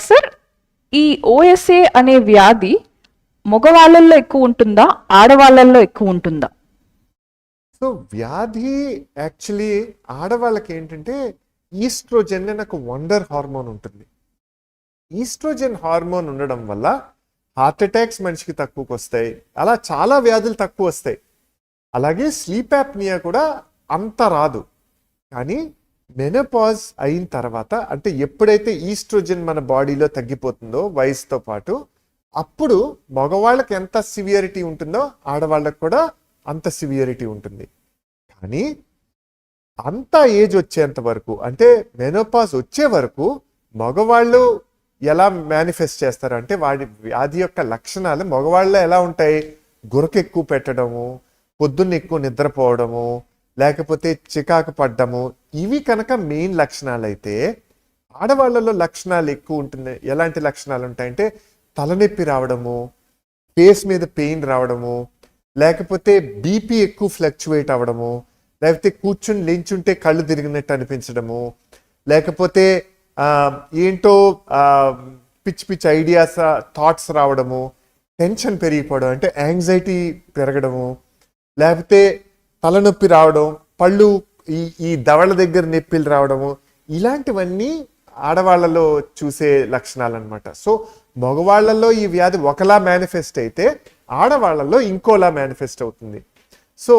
Sir, ఈ OSA అనే వ్యాధి మగవాళ్ళల్లో ఎక్కువ ఉంటుందా, ఆడవాళ్ళల్లో ఎక్కువ ఉంటుందా? సో వ్యాధి యాక్చువల్లీ ఆడవాళ్ళకి ఏంటంటే ఈస్ట్రోజెన్ అనే ఒక వండర్ హార్మోన్ ఉంటుంది. ఈస్ట్రోజెన్ హార్మోన్ ఉండడం వల్ల హార్ట్ అటాక్స్ మనిషికి తక్కువకి వస్తాయి, అలా చాలా వ్యాధులు తక్కువ వస్తాయి. అలాగే స్లీప్ యాప్నియా కూడా అంత రాదు. కానీ మెనోపాజ్ అయిన తర్వాత, అంటే ఎప్పుడైతే ఈస్ట్రోజెన్ మన బాడీలో తగ్గిపోతుందో వయసుతో పాటు, అప్పుడు మగవాళ్ళకి ఎంత సివియరిటీ ఉంటుందో ఆడవాళ్ళకి కూడా అంత సివియరిటీ ఉంటుంది. కానీ అంత ఏజ్ వచ్చేంత వరకు, అంటే మెనోపాజ్ వచ్చే వరకు మగవాళ్ళు ఎలా మేనిఫెస్ట్ చేస్తారు అంటే, వాడి వ్యాధి యొక్క లక్షణాలు మగవాళ్ళలో ఎలా ఉంటాయి? గురక ఎక్కువ పెట్టడము, పొద్దున్న ఎక్కువ నిద్రపోవడము, లేకపోతే చికాకు పడ్డము, ఇవి కనుక మెయిన్ లక్షణాలు అయితే, ఆడవాళ్ళలో లక్షణాలు ఎక్కువ ఉంటుంది. ఎలాంటి లక్షణాలు ఉంటాయంటే తలనొప్పి రావడము, ఫేస్ మీద పెయిన్ రావడము, లేకపోతే బీపీ ఎక్కువ ఫ్లక్చువేట్ అవ్వడము, లేకపోతే కూర్చుని లేంచుంటే కళ్ళు తిరిగినట్టు అనిపించడము, లేకపోతే ఏంటో పిచ్చి పిచ్చి ఐడియాస్ థాట్స్ రావడము, టెన్షన్ పెరిగిపోవడం అంటే యాంగ్జైటీ పెరగడము, లేకపోతే తలనొప్పి రావడం, పళ్ళు ఈ దవళ్ళ దగ్గర నొప్పిలు రావడము, ఇలాంటివన్నీ ఆడవాళ్ళలో చూసే లక్షణాలు అనమాట. సో మగవాళ్ళల్లో ఈ వ్యాధి ఒకలా మేనిఫెస్ట్ అయితే ఆడవాళ్ళల్లో ఇంకోలా మేనిఫెస్ట్ అవుతుంది. సో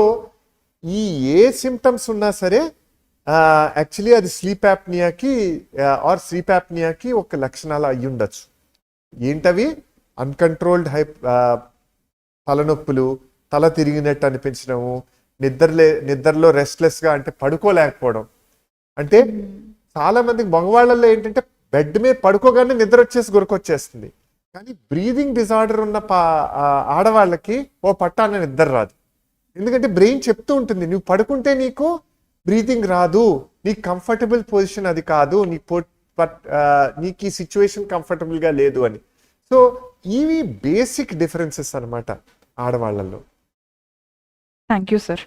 ఈ ఏ సిమ్టమ్స్ ఉన్నా సరే యాక్చువల్లీ అది స్లీప్ యాప్నియాకి ఒక లక్షణాలు అయ్యి ఉండొచ్చు. ఏంటవి? అన్కంట్రోల్డ్ తలనొప్పులు, తల తిరిగినట్టు అనిపించడము, నిద్రలో రెస్ట్లెస్గా అంటే పడుకోలేకపోవడం. అంటే చాలా మందికి మగవాళ్ళల్లో ఏంటంటే బెడ్ మీద పడుకోగానే నిద్ర వచ్చేసి గురకొచ్చేస్తుంది. కానీ బ్రీదింగ్ డిజార్డర్ ఉన్న ఆడవాళ్ళకి ఓ పట్టాన నిద్ర రాదు. ఎందుకంటే బ్రెయిన్ చెప్తూ ఉంటుంది, నువ్వు పడుకుంటే నీకు బ్రీతింగ్ రాదు, నీకు కంఫర్టబుల్ పొజిషన్ అది కాదు, నీకు ఈ సిచ్యువేషన్ కంఫర్టబుల్గా లేదు అని. సో ఇవి బేసిక్ డిఫరెన్సెస్ అనమాట ఆడవాళ్ళల్లో. Thank you sir.